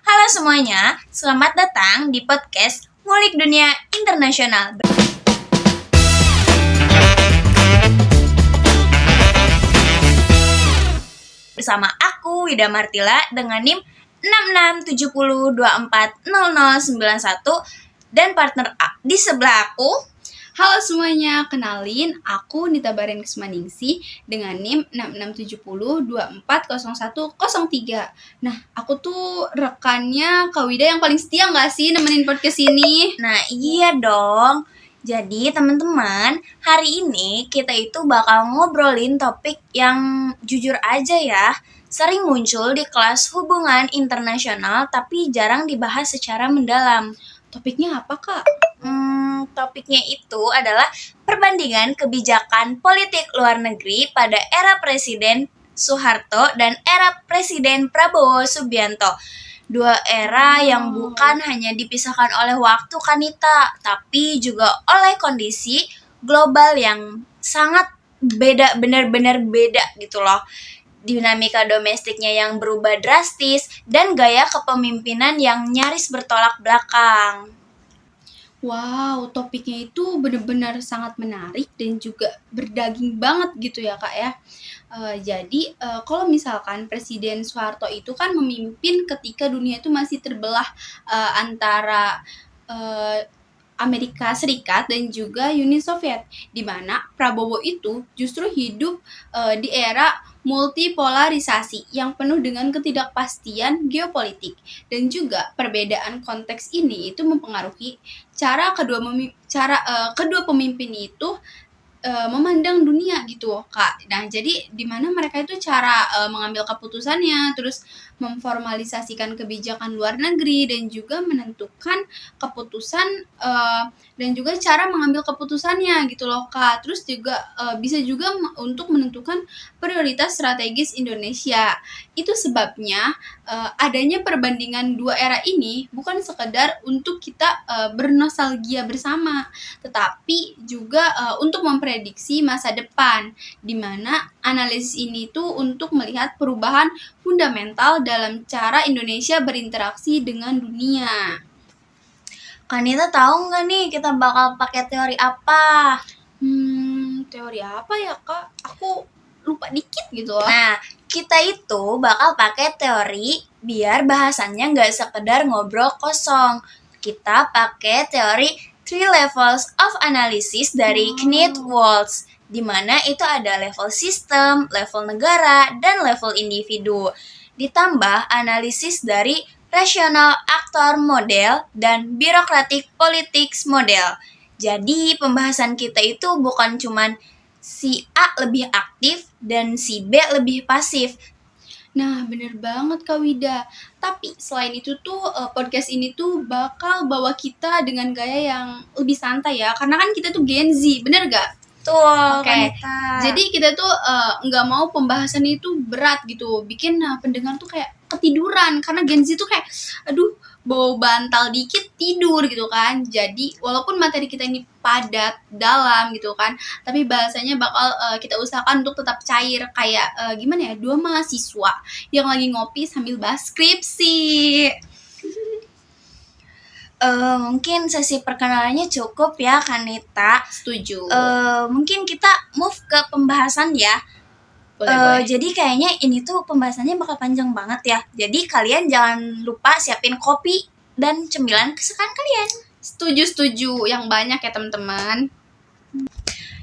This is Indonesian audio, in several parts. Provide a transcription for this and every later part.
Halo semuanya, selamat datang di podcast Ngulik Dunia Internasional. Bersama aku, Wida Martila, dengan NIM 6670240091 dan partner A. Di sebelah aku, Halo semuanya, kenalin aku Nita Baren Kesmaningsi dengan NIM 6670240103. Nah, aku tuh rekannya Kak Wida yang paling setia nggak sih nemenin podcast ini? nah iya dong. Jadi teman-teman, hari ini kita itu bakal ngobrolin topik yang jujur aja ya, sering muncul di kelas hubungan internasional tapi jarang dibahas secara mendalam. Topiknya apa, Kak? Topiknya itu adalah perbandingan kebijakan politik luar negeri pada era Presiden Soeharto dan era Presiden Prabowo Subianto. Dua era yang bukan hanya dipisahkan oleh waktu Kanita, tapi juga oleh kondisi global yang sangat beda, benar-benar beda gitu loh. Dinamika domestiknya yang berubah drastis dan gaya kepemimpinan yang nyaris bertolak belakang. Wow, topiknya itu benar-benar sangat menarik dan juga berdaging banget gitu ya, Kak ya. Jadi kalau misalkan Presiden Soeharto itu kan memimpin ketika dunia itu masih terbelah antara Amerika Serikat dan juga Uni Soviet, di mana Prabowo itu justru hidup di era multipolarisasi yang penuh dengan ketidakpastian geopolitik, dan juga perbedaan konteks ini itu mempengaruhi cara kedua pemimpin itu memandang dunia gitu, Kak. Nah, jadi di mana mereka itu cara mengambil keputusannya, terus memformalisasikan kebijakan luar negeri dan juga menentukan keputusan dan juga cara mengambil keputusannya gitu loh, Kak. Terus juga bisa juga untuk menentukan prioritas strategis Indonesia. Itu sebabnya adanya perbandingan dua era ini bukan sekedar untuk kita bernostalgia bersama, tetapi juga untuk memprediksi masa depan, di mana analisis ini tuh untuk melihat perubahan fundamental dalam cara Indonesia berinteraksi dengan dunia. Kanita tahu nggak nih kita bakal pakai teori apa? Teori apa ya, Kak? Aku lupa dikit gitu loh. Nah, kita itu bakal pakai teori biar bahasannya nggak sekedar ngobrol kosong. Kita pakai teori Three Levels of Analysis dari Kenneth Waltz, di mana itu ada level sistem, level negara, dan level individu. Ditambah analisis dari rational actor model dan bureaucratic politics model. Jadi pembahasan kita itu bukan cuman si A lebih aktif dan si B lebih pasif. Nah, bener banget Kak Wida. Tapi selain itu tuh podcast ini tuh bakal bawa kita dengan gaya yang lebih santai ya. Karena kan kita tuh Gen Z, bener gak? Tuh, Oke. Kanita. Jadi kita tuh nggak mau pembahasan itu berat gitu, bikin pendengar tuh kayak ketiduran, karena Gen Z tuh kayak aduh bawa bantal dikit tidur gitu kan. Jadi walaupun materi kita ini padat dalam gitu kan, tapi bahasanya bakal kita usahakan untuk tetap cair, kayak gimana ya, dua mahasiswa yang lagi ngopi sambil bahas skripsi. Mungkin sesi perkenalannya cukup ya, Kanita. Setuju. Mungkin kita move ke pembahasan ya. Boleh. Jadi kayaknya ini tuh pembahasannya bakal panjang banget ya. Jadi kalian jangan lupa siapin kopi dan cemilan kesukaan kalian. Setuju yang banyak ya teman-teman.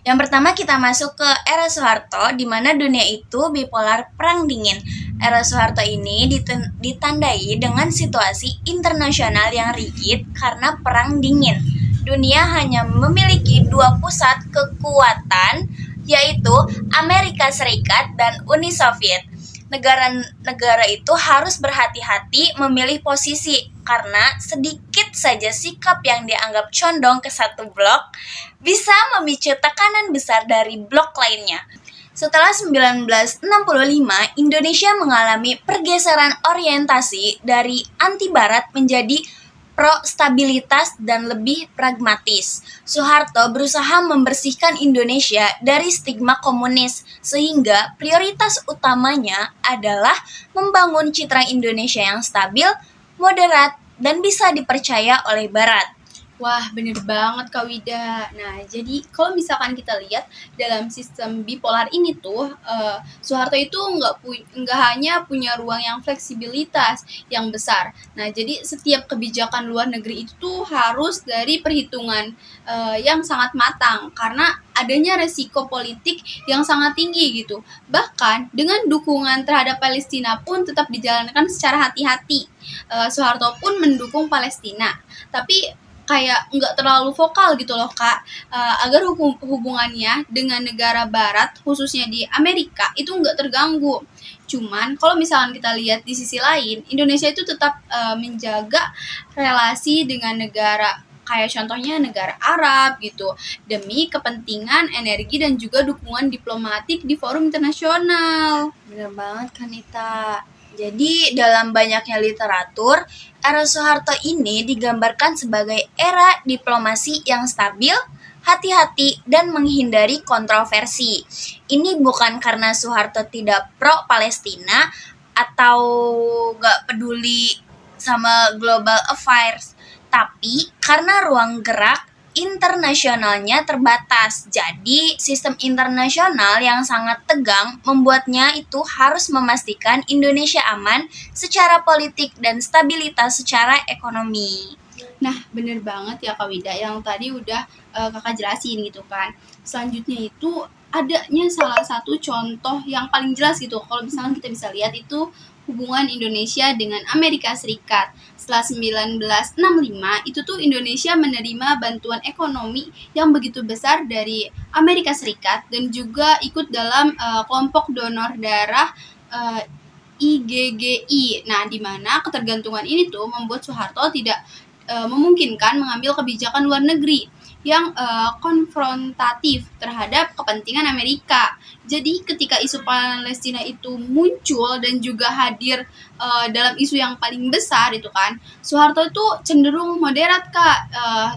Yang pertama kita masuk ke era Soeharto, di mana dunia itu bipolar perang dingin. Era Soeharto ini ditandai dengan situasi internasional yang rigid karena perang dingin. Dunia hanya memiliki dua pusat kekuatan, yaitu Amerika Serikat dan Uni Soviet. Negara-negara itu harus berhati-hati memilih posisi karena sedikit saja sikap yang dianggap condong ke satu blok bisa memicu tekanan besar dari blok lainnya. Setelah 1965, Indonesia mengalami pergeseran orientasi dari anti-barat menjadi pro-stabilitas dan lebih pragmatis. Soeharto berusaha membersihkan Indonesia dari stigma komunis, sehingga prioritas utamanya adalah membangun citra Indonesia yang stabil, moderat, dan bisa dipercaya oleh Barat. Wah, bener banget Kak Wida. Nah, jadi kalau misalkan kita lihat dalam sistem bipolar ini tuh, Soeharto itu nggak hanya punya ruang yang fleksibilitas yang besar. Nah, jadi setiap kebijakan luar negeri itu tuh harus dari perhitungan yang sangat matang karena adanya resiko politik yang sangat tinggi gitu. Bahkan dengan dukungan terhadap Palestina pun tetap dijalankan secara hati-hati. Soeharto pun mendukung Palestina, tapi kayak nggak terlalu vokal gitu loh Kak, agar hubungannya dengan negara barat khususnya di Amerika itu nggak terganggu. Cuman kalau misalkan kita lihat di sisi lain, Indonesia itu tetap menjaga relasi dengan negara kayak contohnya negara Arab gitu demi kepentingan energi dan juga dukungan diplomatik di forum internasional. Bener banget Kanita. Jadi dalam banyaknya literatur, era Soeharto ini digambarkan sebagai era diplomasi yang stabil, hati-hati, dan menghindari kontroversi. Ini bukan karena Soeharto tidak pro-Palestina atau gak peduli sama global affairs, tapi karena ruang gerak internasionalnya terbatas. Jadi, sistem internasional yang sangat tegang membuatnya itu harus memastikan Indonesia aman secara politik dan stabilitas secara ekonomi. Nah, bener banget ya Kak Wida yang tadi udah Kakak jelasin gitu kan. Selanjutnya itu adanya salah satu contoh yang paling jelas gitu. Kalau misalkan kita bisa lihat itu hubungan Indonesia dengan Amerika Serikat. Setelah 1965 itu tuh Indonesia menerima bantuan ekonomi yang begitu besar dari Amerika Serikat dan juga ikut dalam kelompok donor darah IGGI. Nah, di mana ketergantungan ini tuh membuat Soeharto tidak memungkinkan mengambil kebijakan luar negeri yang konfrontatif terhadap kepentingan Amerika. Jadi ketika isu Palestina itu muncul dan juga hadir dalam isu yang paling besar itu kan, Soeharto itu cenderung moderat Kak.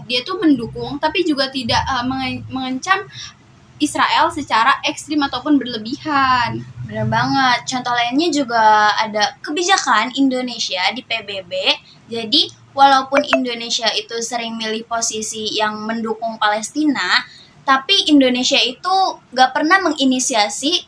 Dia tuh mendukung tapi juga tidak mengancam Israel secara ekstrim ataupun berlebihan. Benar banget. Contoh lainnya juga ada kebijakan Indonesia di PBB. Jadi, walaupun Indonesia itu sering milih posisi yang mendukung Palestina, tapi Indonesia itu gak pernah menginisiasi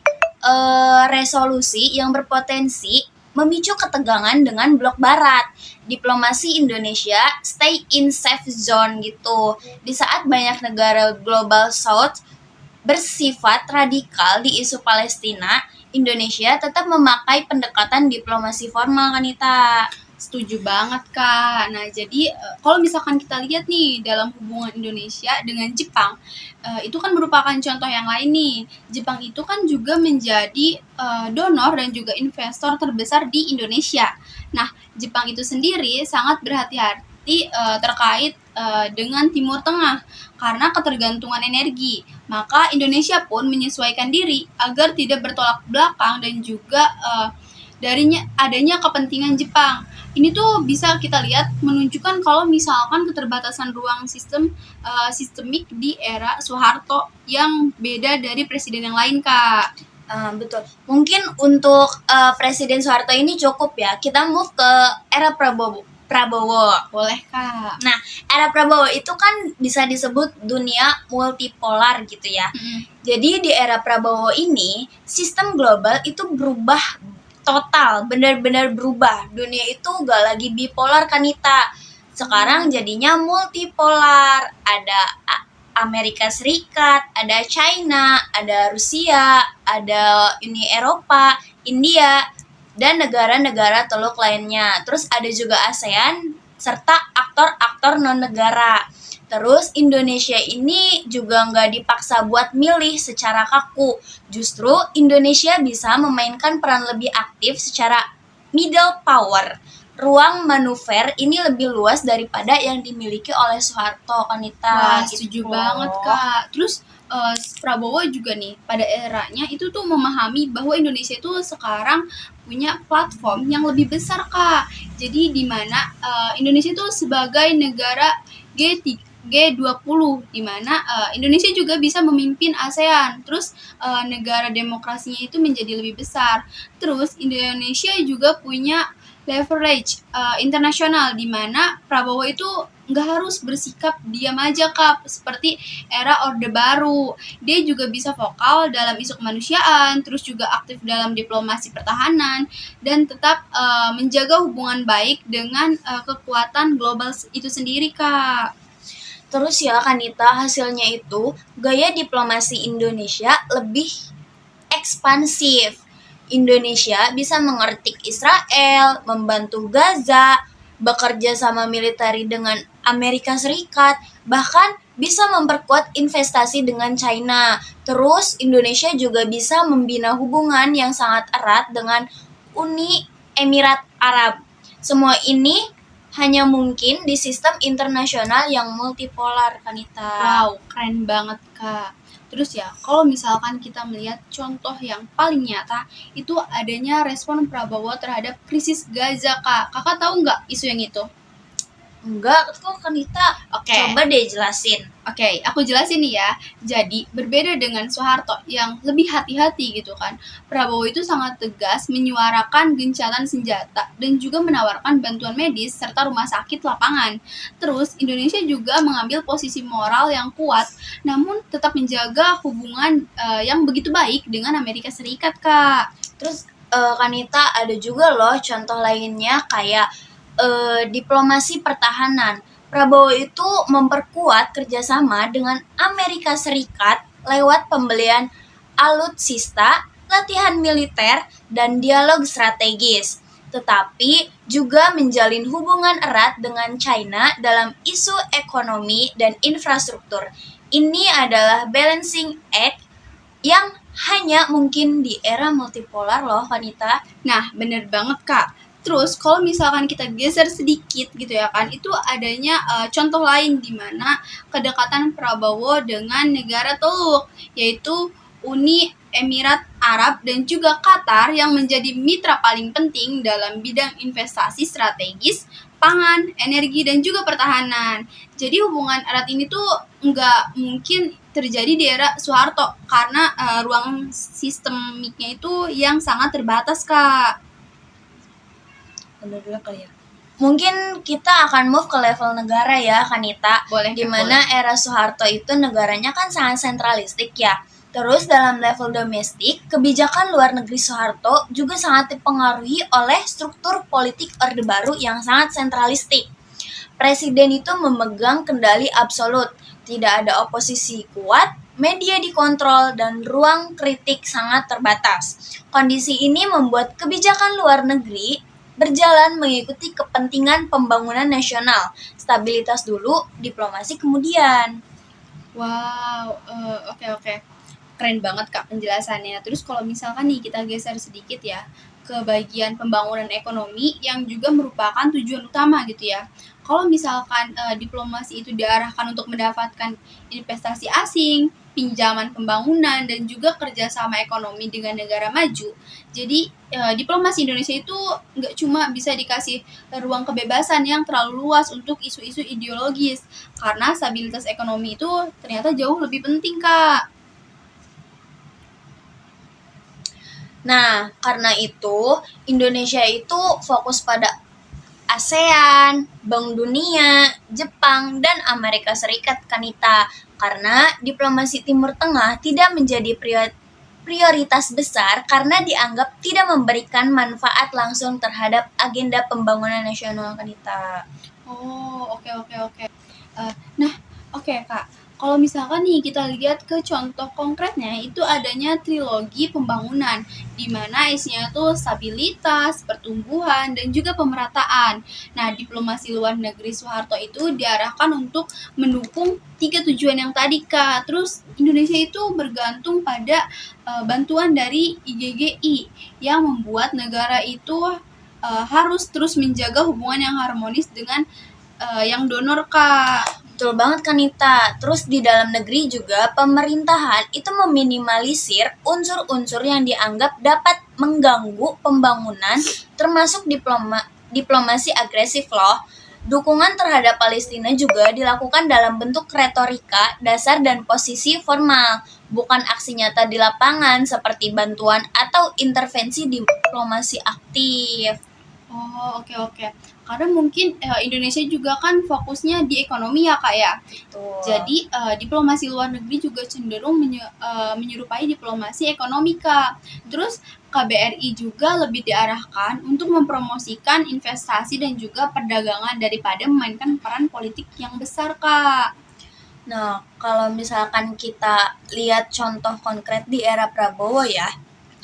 resolusi yang berpotensi memicu ketegangan dengan blok barat. Diplomasi Indonesia stay in safe zone gitu. Di saat banyak negara global south bersifat radikal di isu Palestina, Indonesia tetap memakai pendekatan diplomasi formal Kanita. Setuju banget Kak. Nah jadi kalau misalkan kita lihat nih dalam hubungan Indonesia dengan Jepang, itu kan merupakan contoh yang lain nih. Jepang itu kan juga menjadi donor dan juga investor terbesar di Indonesia. Nah Jepang itu sendiri sangat berhati-hati terkait dengan Timur Tengah karena ketergantungan energi. Maka Indonesia pun menyesuaikan diri agar tidak bertolak belakang dan juga darinya adanya kepentingan Jepang. Ini tuh bisa kita lihat menunjukkan kalau misalkan keterbatasan ruang sistemik di era Soeharto yang beda dari presiden yang lain Kak. Betul. Mungkin untuk Presiden Soeharto ini cukup ya. Kita move ke era Prabowo. Boleh Kak. Nah, era Prabowo itu kan bisa disebut dunia multipolar gitu ya. Jadi di era Prabowo ini, sistem global itu berubah total, benar-benar berubah. Dunia itu gak lagi bipolar Kanita. Sekarang jadinya multipolar. Ada Amerika Serikat, ada China, ada Rusia, ada Uni Eropa, India, dan negara-negara teluk lainnya. Terus ada juga ASEAN, serta aktor-aktor non-negara. Terus Indonesia ini juga nggak dipaksa buat milih secara kaku. Justru Indonesia bisa memainkan peran lebih aktif secara middle power. Ruang manuver ini lebih luas daripada yang dimiliki oleh Soeharto, Kanita. Wah, setuju banget Kak. Terus Prabowo juga nih pada eranya itu tuh memahami bahwa Indonesia itu sekarang punya platform yang lebih besar Kak. Jadi di mana Indonesia itu sebagai negara G20 di mana Indonesia juga bisa memimpin ASEAN. Terus negara demokrasinya itu menjadi lebih besar. Terus Indonesia juga punya leverage internasional, di mana Prabowo itu nggak harus bersikap diam aja Kak, seperti era Orde Baru. Dia juga bisa vokal dalam isu kemanusiaan, terus juga aktif dalam diplomasi pertahanan, dan tetap menjaga hubungan baik dengan kekuatan global itu sendiri Kak. Terus ya Kanita, hasilnya itu gaya diplomasi Indonesia lebih ekspansif. Indonesia bisa mengertik Israel, membantu Gaza, bekerja sama militer dengan Amerika Serikat, bahkan bisa memperkuat investasi dengan China. Terus Indonesia juga bisa membina hubungan yang sangat erat dengan Uni Emirat Arab. Semua ini hanya mungkin di sistem internasional yang multipolar, Kanita. Wow, keren banget Kak. Terus ya, kalau misalkan kita melihat contoh yang paling nyata, itu adanya respon Prabowo terhadap krisis Gaza Kak. Kakak tahu nggak isu yang itu? Enggak, kok Kanita? Oke. Coba deh jelasin. Oke, aku jelasin nih ya. Jadi, berbeda dengan Soeharto yang lebih hati-hati gitu kan. Prabowo itu sangat tegas menyuarakan gencatan senjata dan juga menawarkan bantuan medis serta rumah sakit lapangan. Terus, Indonesia juga mengambil posisi moral yang kuat, namun tetap menjaga hubungan yang begitu baik dengan Amerika Serikat, Kak. Terus Kanita, ada juga loh contoh lainnya kayak diplomasi pertahanan. Prabowo itu memperkuat kerjasama dengan Amerika Serikat lewat pembelian alutsista, latihan militer, dan dialog strategis. Tetapi juga menjalin hubungan erat dengan China dalam isu ekonomi dan infrastruktur. Ini adalah balancing act yang hanya mungkin di era multipolar loh, Kanita. Nah, bener banget Kak. Terus kalau misalkan kita geser sedikit gitu ya kan, itu adanya contoh lain di mana kedekatan Prabowo dengan negara Teluk, yaitu Uni Emirat Arab dan juga Qatar yang menjadi mitra paling penting dalam bidang investasi strategis, pangan, energi, dan juga pertahanan. Jadi hubungan erat ini tuh nggak mungkin terjadi di era Soeharto karena ruang sistemiknya itu yang sangat terbatas Kak. Bener juga kali ya. Mungkin kita akan move ke level negara ya, Kanita. Boleh, Dimana era Soeharto itu negaranya kan sangat sentralistik ya. Terus dalam level domestik, kebijakan luar negeri Soeharto juga sangat dipengaruhi oleh struktur politik Orde Baru yang sangat sentralistik. Presiden itu memegang kendali absolut, tidak ada oposisi kuat, media dikontrol, dan ruang kritik sangat terbatas. Kondisi ini membuat kebijakan luar negeri berjalan mengikuti kepentingan pembangunan nasional. Stabilitas dulu, diplomasi kemudian. Wow, oke. Keren banget Kak penjelasannya. Terus kalau misalkan nih kita geser sedikit ya ke bagian pembangunan ekonomi yang juga merupakan tujuan utama gitu ya. Kalau misalkan diplomasi itu diarahkan untuk mendapatkan investasi asing, pinjaman pembangunan, dan juga kerjasama ekonomi dengan negara maju. Jadi diplomasi Indonesia itu nggak cuma bisa dikasih ruang kebebasan yang terlalu luas untuk isu-isu ideologis, karena stabilitas ekonomi itu ternyata jauh lebih penting Kak. Nah, karena itu Indonesia itu fokus pada ASEAN, Bank Dunia, Jepang, dan Amerika Serikat, Kanita. Karena diplomasi Timur Tengah tidak menjadi prioritas besar karena dianggap tidak memberikan manfaat langsung terhadap agenda pembangunan nasional, Kanita. Oh, oke. Nah, oke Kak. Kalau misalkan nih kita lihat ke contoh konkretnya, itu adanya trilogi pembangunan, di mana isinya tuh stabilitas, pertumbuhan, dan juga pemerataan. Nah, diplomasi luar negeri Soeharto itu diarahkan untuk mendukung 3 tujuan yang tadi Kak. Terus Indonesia itu bergantung pada bantuan dari IGGI yang membuat negara itu harus terus menjaga hubungan yang harmonis dengan yang donor Kak. Betul banget Kanita. Terus di dalam negeri juga pemerintahan itu meminimalisir unsur-unsur yang dianggap dapat mengganggu pembangunan, termasuk diplomasi agresif loh. Dukungan terhadap Palestina juga dilakukan dalam bentuk retorika, dasar, dan posisi formal, bukan aksi nyata di lapangan seperti bantuan atau intervensi diplomasi aktif. Oh, oke oke. Karena mungkin, Indonesia juga kan fokusnya di ekonomi ya, Kak, ya. Betul. Jadi, diplomasi luar negeri juga cenderung menyerupai diplomasi ekonomi, Kak. Terus KBRI juga lebih diarahkan untuk mempromosikan investasi dan juga perdagangan daripada memainkan peran politik yang besar, Kak. Nah, kalau misalkan kita lihat contoh konkret di era Prabowo ya,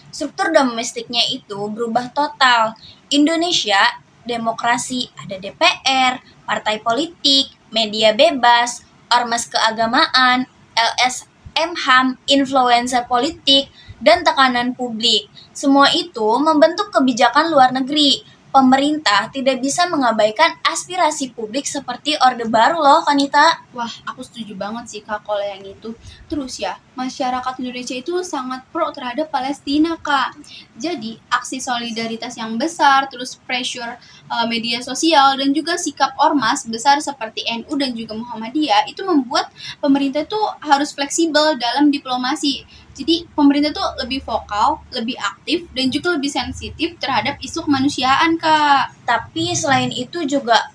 struktur domestiknya itu berubah total. Indonesia, demokrasi, ada DPR, partai politik, media bebas, ormas keagamaan, LSM HAM, influencer politik, dan tekanan publik. Semua itu membentuk kebijakan luar negeri. Pemerintah tidak bisa mengabaikan aspirasi publik seperti Orde Baru loh, Kanita. Wah, aku setuju banget sih Kak kalau yang itu. Terus ya, masyarakat Indonesia itu sangat pro terhadap Palestina, Kak. Jadi, aksi solidaritas yang besar, terus pressure media sosial dan juga sikap ormas besar seperti NU dan juga Muhammadiyah itu membuat pemerintah itu harus fleksibel dalam diplomasi. Jadi, pemerintah tuh lebih vokal, lebih aktif dan juga lebih sensitif terhadap isu kemanusiaan, Kak. Tapi selain itu juga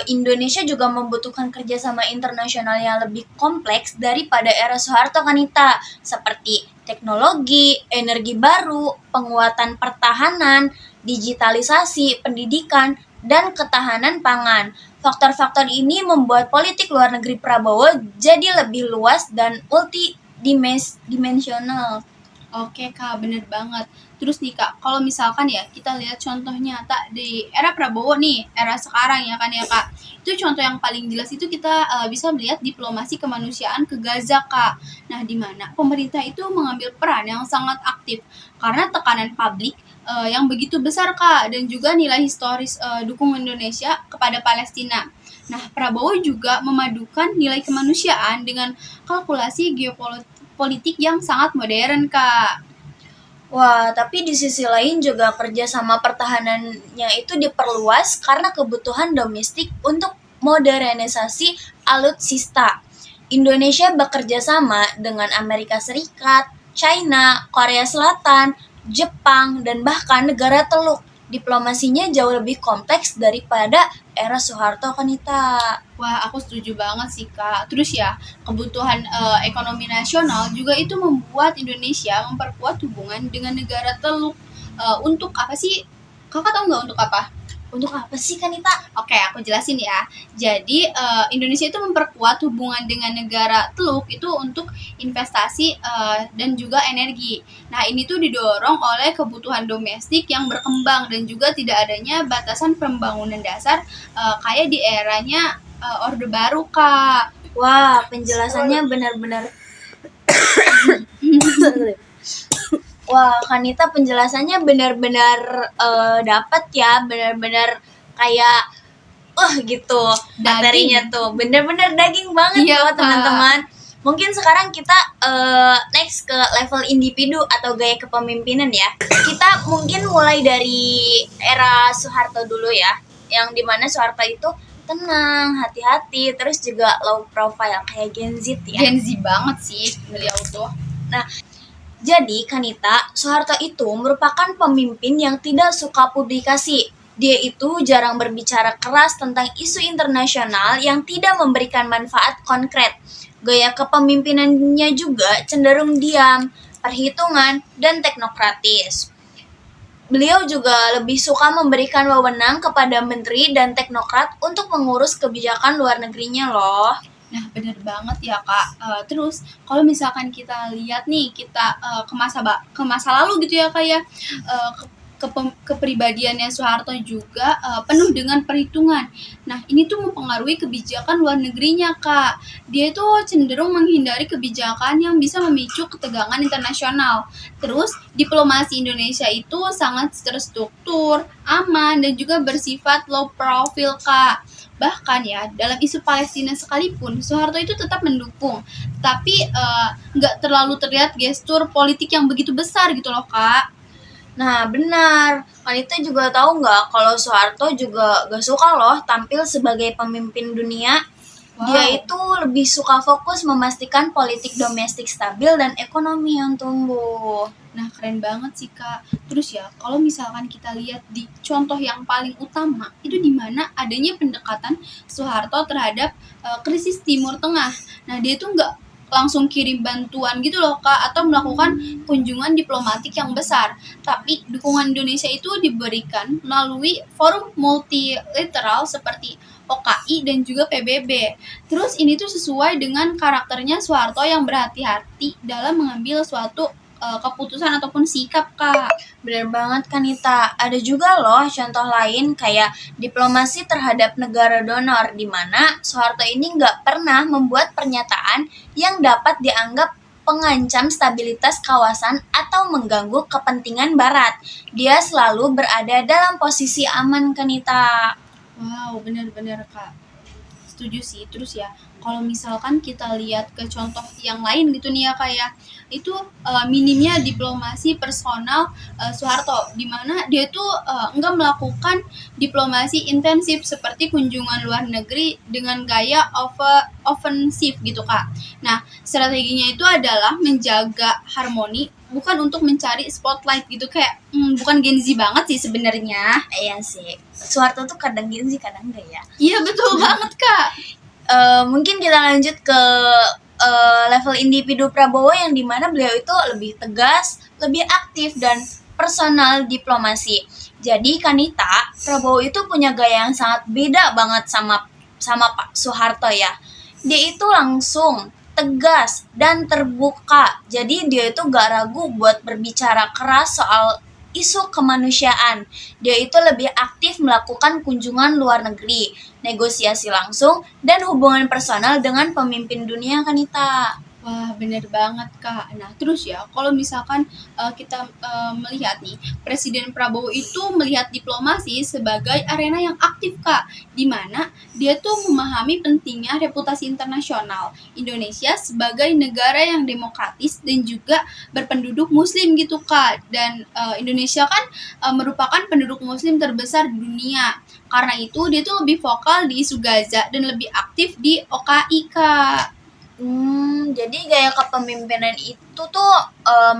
Indonesia juga membutuhkan kerjasama internasional yang lebih kompleks daripada era Soeharto Kanita, seperti teknologi, energi baru, penguatan pertahanan, digitalisasi, pendidikan, dan ketahanan pangan. Faktor-faktor ini membuat politik luar negeri Prabowo jadi lebih luas dan multidimensional. Oke Kak, bener banget. Terus nih Kak, kalau misalkan ya kita lihat contoh nyata di era Prabowo nih, era sekarang ya kan ya Kak. Itu contoh yang paling jelas itu kita bisa melihat diplomasi kemanusiaan ke Gaza Kak. Nah, di mana pemerintah itu mengambil peran yang sangat aktif karena tekanan publik yang begitu besar Kak dan juga nilai historis dukungan Indonesia kepada Palestina. Nah, Prabowo juga memadukan nilai kemanusiaan dengan kalkulasi geopolitik yang sangat modern, Kak. Wah, tapi di sisi lain juga kerjasama pertahanannya itu diperluas karena kebutuhan domestik untuk modernisasi alutsista. Indonesia bekerja sama dengan Amerika Serikat, China, Korea Selatan, Jepang, dan bahkan negara Teluk. Diplomasinya jauh lebih kompleks daripada era Soeharto Kanita. Wah, aku setuju banget sih, Kak. Terus ya, kebutuhan ekonomi nasional juga itu membuat Indonesia memperkuat hubungan dengan negara teluk. Untuk apa sih? Kakak tahu nggak untuk apa? Untuk apa sih Kanita? Oke, aku jelasin ya. Jadi, Indonesia itu memperkuat hubungan dengan negara teluk itu untuk investasi dan juga energi. Nah, ini tuh didorong oleh kebutuhan domestik yang berkembang dan juga tidak adanya batasan pembangunan dasar kayak di eranya Orde Baru, Kak. Wah, penjelasannya benar-benar Wah, Kanita penjelasannya benar-benar dapat ya, benar-benar kayak gitu materinya tuh. Benar-benar daging banget Iya, loh Kak. teman-teman. Mungkin sekarang kita next ke level individu atau gaya kepemimpinan ya. Kita mungkin mulai dari era Soeharto dulu ya, yang dimana Soeharto itu tenang, hati-hati, terus juga low profile kayak Gen Z ya. Gen Z banget sih beliau tuh. Nah, jadi Kanita, Soeharto itu merupakan pemimpin yang tidak suka publikasi. Dia itu jarang berbicara keras tentang isu internasional yang tidak memberikan manfaat konkret. Gaya kepemimpinannya juga cenderung diam, perhitungan, dan teknokratis. Beliau juga lebih suka memberikan wewenang kepada menteri dan teknokrat untuk mengurus kebijakan luar negerinya loh. Nah, bener banget ya, Kak. Terus kalau misalkan kita lihat nih, kita ke masa lalu gitu ya, Kak ya. Kepribadiannya Soeharto juga penuh dengan perhitungan. Nah, ini tuh mempengaruhi kebijakan luar negerinya, Kak. Dia itu cenderung menghindari kebijakan yang bisa memicu ketegangan internasional. Terus, diplomasi Indonesia itu sangat terstruktur, aman, dan juga bersifat low profile, Kak. Bahkan ya, dalam isu Palestina sekalipun, Soeharto itu tetap mendukung. Tapi nggak terlalu terlihat gestur politik yang begitu besar gitu loh, Kak. Nah, benar. Kanita juga tahu nggak kalau Soeharto juga gak suka loh tampil sebagai pemimpin dunia. Dia Wow. itu lebih suka fokus memastikan politik domestik stabil dan ekonomi yang tumbuh. Nah, keren banget sih, Kak. Terus ya, kalau misalkan kita lihat di contoh yang paling utama, itu di mana adanya pendekatan Soeharto terhadap krisis Timur Tengah. Nah, dia tuh nggak langsung kirim bantuan gitu loh, Kak, atau melakukan kunjungan diplomatik yang besar. Tapi dukungan Indonesia itu diberikan melalui forum multilateral seperti OKI dan juga PBB. Terus ini tuh sesuai dengan karakternya Soeharto yang berhati-hati dalam mengambil suatu keputusan ataupun sikap, Kak. Bener banget kan Nita. Ada juga loh contoh lain kayak diplomasi terhadap negara donor di mana Soeharto ini nggak pernah membuat pernyataan yang dapat dianggap pengancam stabilitas kawasan atau mengganggu kepentingan Barat. Dia selalu berada dalam posisi aman kan Nita. Wow, benar-benar, Kak. Setuju sih. Terus ya, kalau misalkan kita lihat ke contoh yang lain gitu nih ya, Kak ya, itu minimnya diplomasi personal Soeharto, di mana dia tuh enggak melakukan diplomasi intensif seperti kunjungan luar negeri dengan gaya offensif gitu, Kak. Nah, strateginya itu adalah menjaga harmoni, bukan untuk mencari spotlight gitu, kayak bukan Gen Z banget sih sebenarnya. Iya sih. Soeharto tuh kadang gini sih kadang enggak ya. Iya, betul banget, Kak. Mungkin kita lanjut ke level individu Prabowo yang dimana beliau itu lebih tegas, lebih aktif dan personal diplomasi. Jadi Kanita, Prabowo itu punya gaya yang sangat beda banget sama Pak Soeharto ya. Dia itu langsung tegas dan terbuka. Jadi dia itu gak ragu buat berbicara keras soal isu kemanusiaan. Dia itu lebih aktif melakukan kunjungan luar negeri, negosiasi langsung, dan hubungan personal dengan pemimpin dunia Kanita. Wah, bener banget, Kak. Nah, terus ya, kalau misalkan kita melihat nih, Presiden Prabowo itu melihat diplomasi sebagai arena yang aktif, Kak, di mana dia tuh memahami pentingnya reputasi internasional Indonesia sebagai negara yang demokratis dan juga berpenduduk Muslim gitu, Kak. Dan Indonesia kan merupakan penduduk Muslim terbesar di dunia. Karena itu, dia tuh lebih vokal di isu Gaza dan lebih aktif di OKI, Kak. Jadi gaya kepemimpinan itu tuh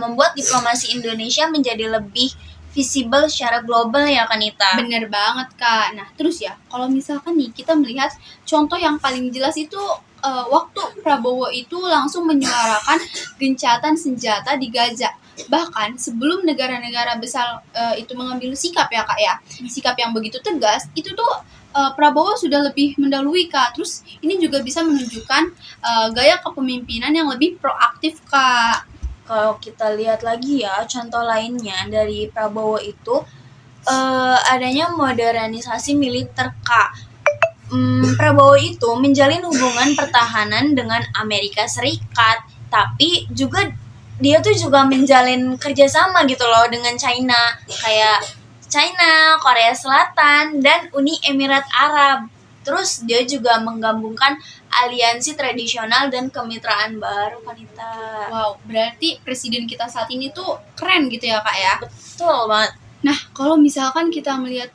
membuat diplomasi Indonesia menjadi lebih visible secara global ya Kanita. Bener banget, Kak. Nah, terus ya, kalau misalkan nih kita melihat contoh yang paling jelas itu waktu Prabowo itu langsung menyuarakan gencatan senjata di Gaza. Bahkan sebelum negara-negara besar itu mengambil sikap ya, Kak ya. Sikap yang begitu tegas, itu tuh Prabowo sudah lebih mendahului, Kak. Terus ini juga bisa menunjukkan gaya kepemimpinan yang lebih proaktif, Kak. Kalau kita lihat lagi ya contoh lainnya dari Prabowo itu adanya modernisasi militer Kak. Prabowo itu menjalin hubungan pertahanan dengan Amerika Serikat, tapi juga dia tuh juga menjalin kerjasama gitu loh dengan China, kayak China, Korea Selatan, dan Uni Emirat Arab. Terus dia juga menggabungkan aliansi tradisional dan kemitraan baru Kanita. Wow, berarti presiden kita saat ini tuh keren gitu ya, Kak ya. Betul banget. Nah, kalau misalkan kita melihat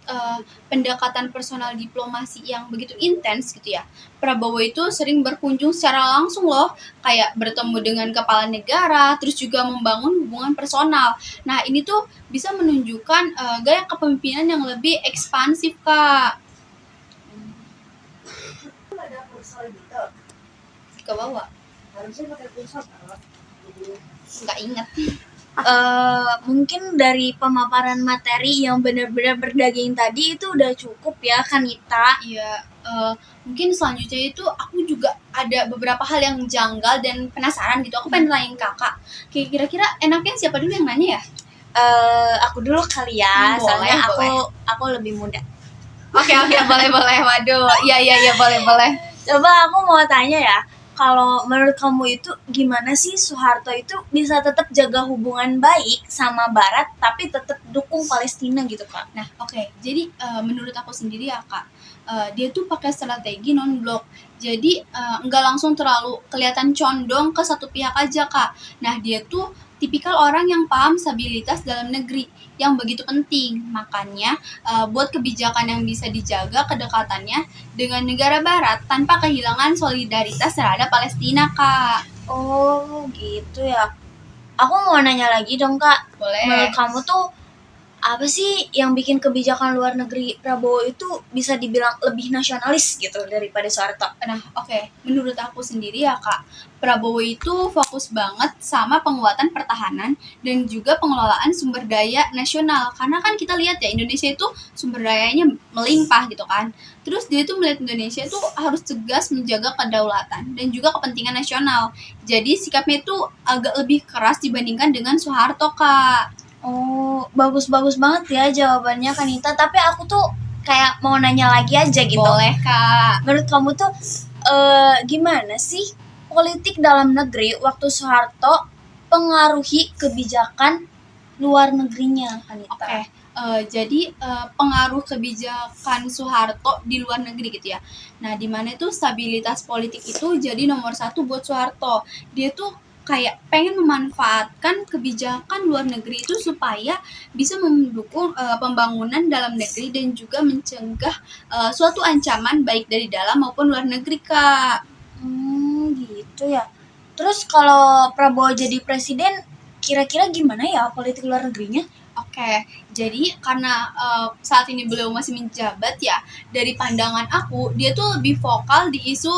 pendekatan personal diplomasi yang begitu intens gitu ya, Prabowo itu sering berkunjung secara langsung loh, kayak bertemu dengan kepala negara, terus juga membangun hubungan personal. Nah, ini tuh bisa menunjukkan gaya kepemimpinan yang lebih ekspansif, Kak. Ke bawah. Harusnya pakai pulsa kan? Nggak ingat. Mungkin dari pemaparan materi yang benar-benar berdaging tadi itu udah cukup ya Kanita. Iya, mungkin selanjutnya itu aku juga ada beberapa hal yang janggal dan penasaran gitu. Aku pengen nanyain kakak. Kira-kira enaknya siapa dulu yang nanya ya? Aku dulu kali ya, Boleh, soalnya boleh. aku lebih muda. Oke, boleh. Waduh, iya, boleh. Coba aku mau tanya ya, kalau menurut kamu itu gimana sih Soeharto itu bisa tetap jaga hubungan baik sama Barat tapi tetap dukung Palestina gitu Kak? Nah, oke. Jadi menurut aku sendiri ya, Kak, dia tuh pakai strategi non blok. Jadi nggak langsung terlalu kelihatan condong ke satu pihak aja, Kak. Nah, dia tuh tipikal orang yang paham stabilitas dalam negeri yang begitu penting. Makanya buat kebijakan yang bisa dijaga kedekatannya dengan negara Barat tanpa kehilangan solidaritas terhadap Palestina, Kak. Oh gitu ya. Aku mau nanya lagi dong Kak. Boleh. Menurut kamu tuh apa sih yang bikin kebijakan luar negeri Prabowo itu bisa dibilang lebih nasionalis gitu daripada Soeharto? Nah, oke. Menurut aku sendiri ya, Kak, Prabowo itu fokus banget sama penguatan pertahanan dan juga pengelolaan sumber daya nasional. Karena kan kita lihat ya, Indonesia itu sumber dayanya melimpah gitu kan. Terus dia tuh melihat Indonesia itu harus tegas menjaga kedaulatan dan juga kepentingan nasional. Jadi sikapnya itu agak lebih keras dibandingkan dengan Soeharto, Kak. Oh, bagus-bagus banget ya jawabannya Kanita. Tapi aku tuh kayak mau nanya lagi aja gitu. Boleh, Kak. Menurut kamu tuh gimana sih politik dalam negeri waktu Soeharto pengaruhi kebijakan luar negerinya, Kanita? Oke. Jadi pengaruh kebijakan Soeharto di luar negeri gitu ya. Nah, di mana itu stabilitas politik itu jadi nomor satu buat Soeharto. Dia tuh kayak pengen memanfaatkan kebijakan luar negeri itu supaya bisa mendukung pembangunan dalam negeri dan juga mencegah suatu ancaman baik dari dalam maupun luar negeri, Kak. Gitu ya. Terus kalau Prabowo jadi presiden, kira-kira gimana ya politik luar negerinya? Oke, jadi karena saat ini beliau masih menjabat ya, dari pandangan aku, dia tuh lebih vokal di isu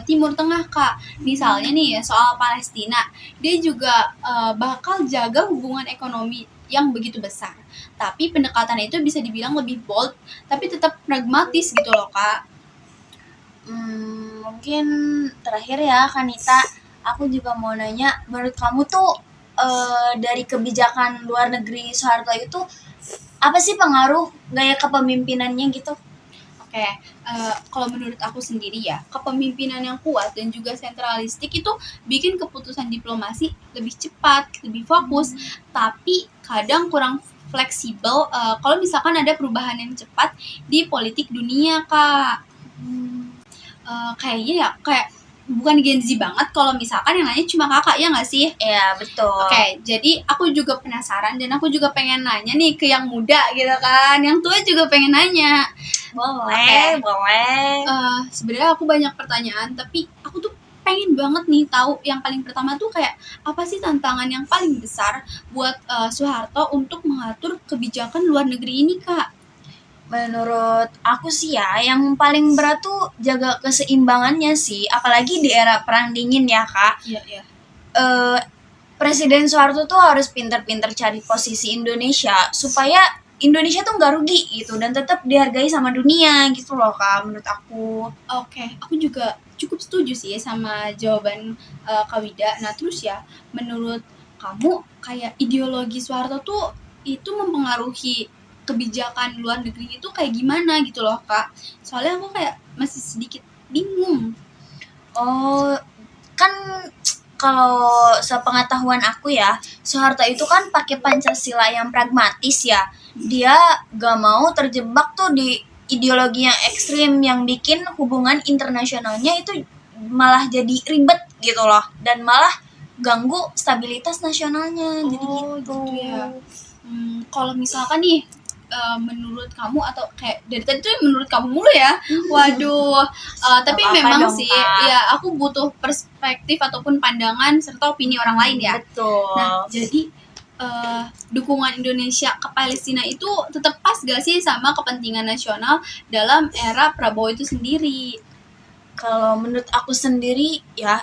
Timur Tengah, Kak. Misalnya nih soal Palestina, dia juga bakal jaga hubungan ekonomi yang begitu besar. Tapi pendekatan itu bisa dibilang lebih bold, tapi tetap pragmatis gitu loh, Kak. Mungkin terakhir ya, Kanita, aku juga mau nanya, menurut kamu tuh dari kebijakan luar negeri Soeharto itu apa sih pengaruh gaya kepemimpinannya gitu? Oke, kalau menurut aku sendiri ya, kepemimpinan yang kuat dan juga sentralistik itu bikin keputusan diplomasi lebih cepat, lebih fokus, tapi kadang kurang fleksibel kalau misalkan ada perubahan yang cepat di politik dunia, Kak. Kayaknya ya kayak bukan Gen Z banget kalau misalkan yang nanya cuma kakak, ya nggak sih? Ya, betul. Oke, jadi aku juga penasaran dan aku juga pengen nanya nih ke yang muda gitu kan, yang tua juga pengen nanya. Boleh, Oke. boleh. Sebenarnya aku banyak pertanyaan, tapi aku tuh pengen banget nih tahu yang paling pertama tuh kayak apa sih tantangan yang paling besar buat Soeharto untuk mengatur kebijakan luar negeri ini, Kak? Menurut aku sih ya, yang paling berat tuh jaga keseimbangannya sih, apalagi di era perang dingin ya Kak. Iya. Presiden Soeharto tuh harus pinter-pinter cari posisi Indonesia supaya Indonesia tuh nggak rugi gitu dan tetap dihargai sama dunia gitu loh Kak, menurut aku. Oke, aku juga cukup setuju sih sama jawaban Kak Wida. Nah, terus ya, menurut kamu kayak ideologi Soeharto tuh itu mempengaruhi kebijakan luar negeri itu kayak gimana gitu loh, Kak? Soalnya aku kayak masih sedikit bingung. Oh, kan kalau sepengetahuan aku ya, Soeharto itu kan pakai Pancasila yang pragmatis ya. Dia gak mau terjebak tuh di ideologi yang ekstrim yang bikin hubungan internasionalnya itu malah jadi ribet gitu loh dan malah ganggu stabilitas nasionalnya. Jadi Oh, gitu. gitu ya. Kalau misalkan nih menurut kamu atau kayak dari tadi tuh menurut kamu mulu ya. Waduh. Tapi Gak apa-apa memang dong, sih Kak. ya aku butuh perspektif ataupun pandangan serta opini orang lain ya. Betul. Nah, jadi dukungan Indonesia ke Palestina itu tetap pas gak sih sama kepentingan nasional dalam era Prabowo itu sendiri? Kalau menurut aku sendiri ya,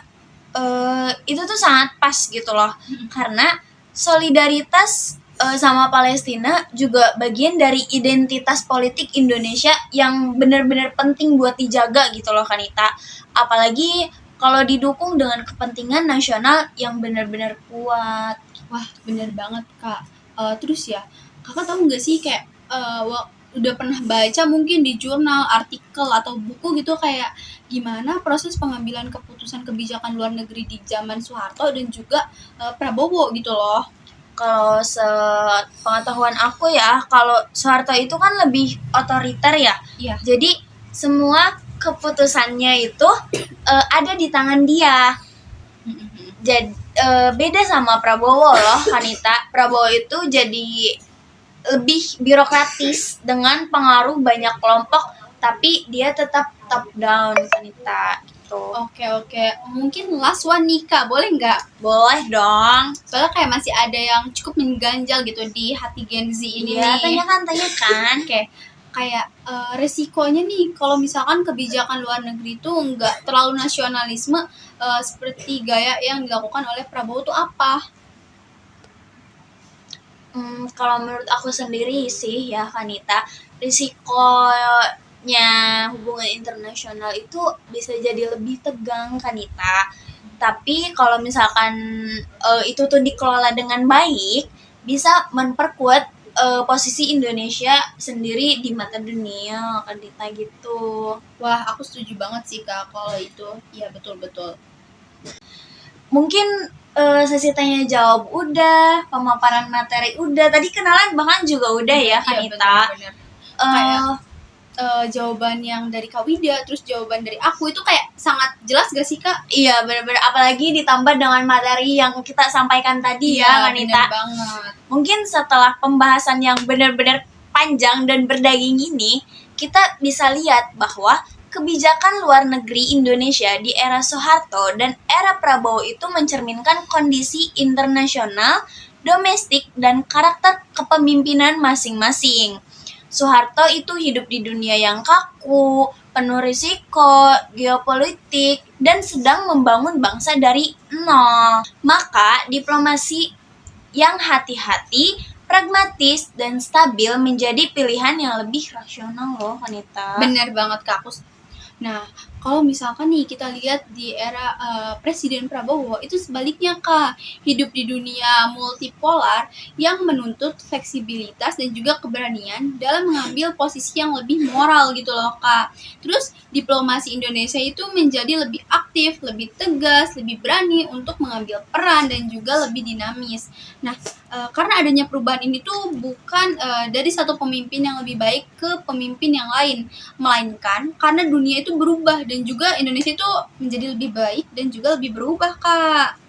itu tuh sangat pas gitu loh. Karena solidaritas sama Palestina juga bagian dari identitas politik Indonesia yang benar-benar penting buat dijaga gitu loh Kanita. Apalagi kalau didukung dengan kepentingan nasional yang benar-benar kuat. Wah, bener banget, Kak. Terus ya, Kakak tahu nggak sih kayak udah pernah baca mungkin di jurnal, artikel atau buku gitu kayak gimana proses pengambilan keputusan kebijakan luar negeri di zaman Soeharto dan juga Prabowo gitu loh. Kalau sepengetahuan aku ya, kalau Soeharto itu kan lebih otoriter ya. Iya. Jadi semua keputusannya itu ada di tangan dia. Jadi beda sama Prabowo loh, Kanita. Prabowo itu jadi lebih birokratis dengan pengaruh banyak kelompok, tapi dia tetap top down, Kanita. Gitu. gitu. Oke, mungkin last one nih Kak, boleh nggak? Boleh dong. Soalnya kayak masih ada yang cukup mengganjal gitu di hati Gen Z ini Iya, nih. tanyakan. Oke, kayak resikonya nih kalau misalkan kebijakan luar negeri itu nggak terlalu nasionalisme seperti gaya yang dilakukan oleh Prabowo tuh apa? Kalau menurut aku sendiri sih ya Kanita, risikonya hubungan internasional itu bisa jadi lebih tegang Kanita. Tapi kalau misalkan itu tuh dikelola dengan baik, bisa memperkuat posisi Indonesia sendiri di mata dunia Kanita gitu. Wah, aku setuju banget sih Kak kalau itu. Iya, betul-betul. Mungkin sesi tanya jawab udah, pemaparan materi udah, tadi kenalan bahkan juga udah ya Kanita. Bener-bener. Kayak jawaban yang dari Kak Wida, terus jawaban dari aku itu kayak sangat jelas gak sih Kak? Iya benar-benar, apalagi ditambah dengan materi yang kita sampaikan tadi ya Kanita. Bener banget. Mungkin setelah pembahasan yang benar-benar panjang dan berdaging ini, kita bisa lihat bahwa kebijakan luar negeri Indonesia di era Soeharto dan era Prabowo itu mencerminkan kondisi internasional, domestik, dan karakter kepemimpinan masing-masing. Soeharto itu hidup di dunia yang kaku, penuh risiko, geopolitik, dan sedang membangun bangsa dari nol. Maka diplomasi yang hati-hati, pragmatis, dan stabil menjadi pilihan yang lebih rasional loh Kanita. Bener banget Kak, Nah, kalau misalkan nih kita lihat di era Presiden Prabowo, itu sebaliknya Kak, hidup di dunia multipolar yang menuntut fleksibilitas dan juga keberanian dalam mengambil posisi yang lebih moral gitu loh Kak. Terus diplomasi Indonesia itu menjadi lebih aktif, lebih tegas, lebih berani untuk mengambil peran dan juga lebih dinamis. Nah, karena adanya perubahan ini tuh bukan dari satu pemimpin yang lebih baik ke pemimpin yang lain, melainkan karena dunia itu berubah dan juga Indonesia itu menjadi lebih baik dan juga lebih berubah Kak.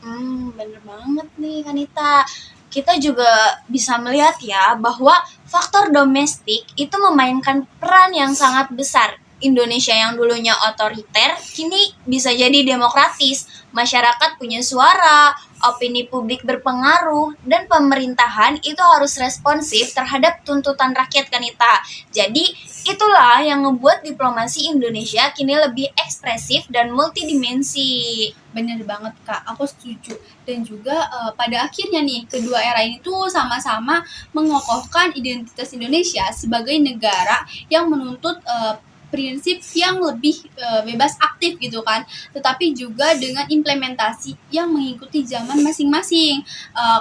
Bener banget nih Kanita. Kita juga bisa melihat ya bahwa faktor domestik itu memainkan peran yang sangat besar. Indonesia yang dulunya otoriter kini bisa jadi demokratis. Masyarakat punya suara, opini publik berpengaruh, dan pemerintahan itu harus responsif terhadap tuntutan rakyat Kanita. Jadi itulah yang membuat diplomasi Indonesia kini lebih ekspresif dan multidimensi. Bener banget Kak, aku setuju. Dan juga pada akhirnya nih, kedua era ini tuh sama-sama mengokohkan identitas Indonesia sebagai negara yang menuntut prinsip yang lebih bebas aktif gitu kan, tetapi juga dengan implementasi yang mengikuti zaman masing-masing,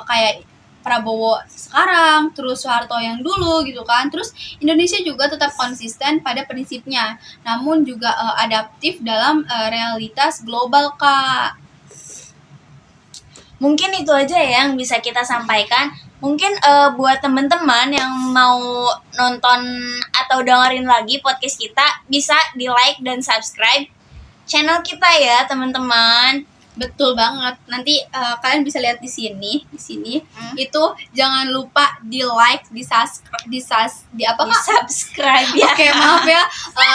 kayak Prabowo sekarang, terus Soeharto yang dulu gitu kan, terus Indonesia juga tetap konsisten pada prinsipnya, namun juga adaptif dalam realitas global Kak. Mungkin itu aja ya yang bisa kita sampaikan. Mungkin buat teman-teman yang mau nonton atau dengerin lagi podcast kita, bisa di like dan subscribe channel kita ya teman-teman. Betul banget. Nanti kalian bisa lihat di sini itu jangan lupa di like, di subscribe ya. Oke, maaf ya.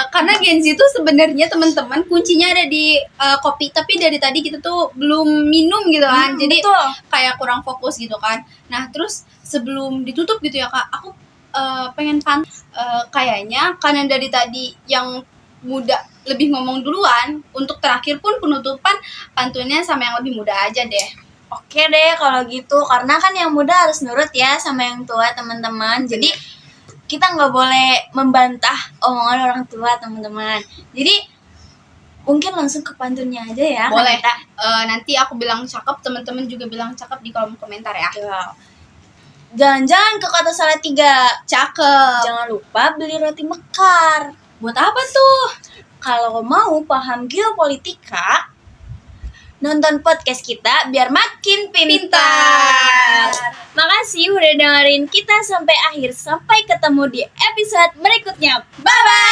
Karena Gen Z itu sebenarnya teman-teman kuncinya ada di kopi, tapi dari tadi kita tuh belum minum gitu kan. Jadi betul. kayak kurang fokus gitu kan. Nah, terus sebelum ditutup gitu ya Kak, aku pengen kayaknya karena dari tadi yang muda lebih ngomong duluan, untuk terakhir pun penutupan pantunnya sama yang lebih muda aja deh. Oke deh kalau gitu, karena kan yang muda harus nurut ya sama yang tua teman-teman. Jadi kita nggak boleh membantah omongan orang tua teman-teman. Jadi mungkin langsung ke pantunnya aja ya. Boleh. Nanti aku bilang cakep, teman-teman juga bilang cakep di kolom komentar ya. Jangan-jangan ke kota Salatiga. Cakep. Jangan lupa beli roti mekar. Buat apa tuh? Kalau mau paham geopolitika, nonton podcast kita biar makin pintar. Makasih udah dengerin kita sampai akhir. Sampai ketemu di episode berikutnya. Bye-bye!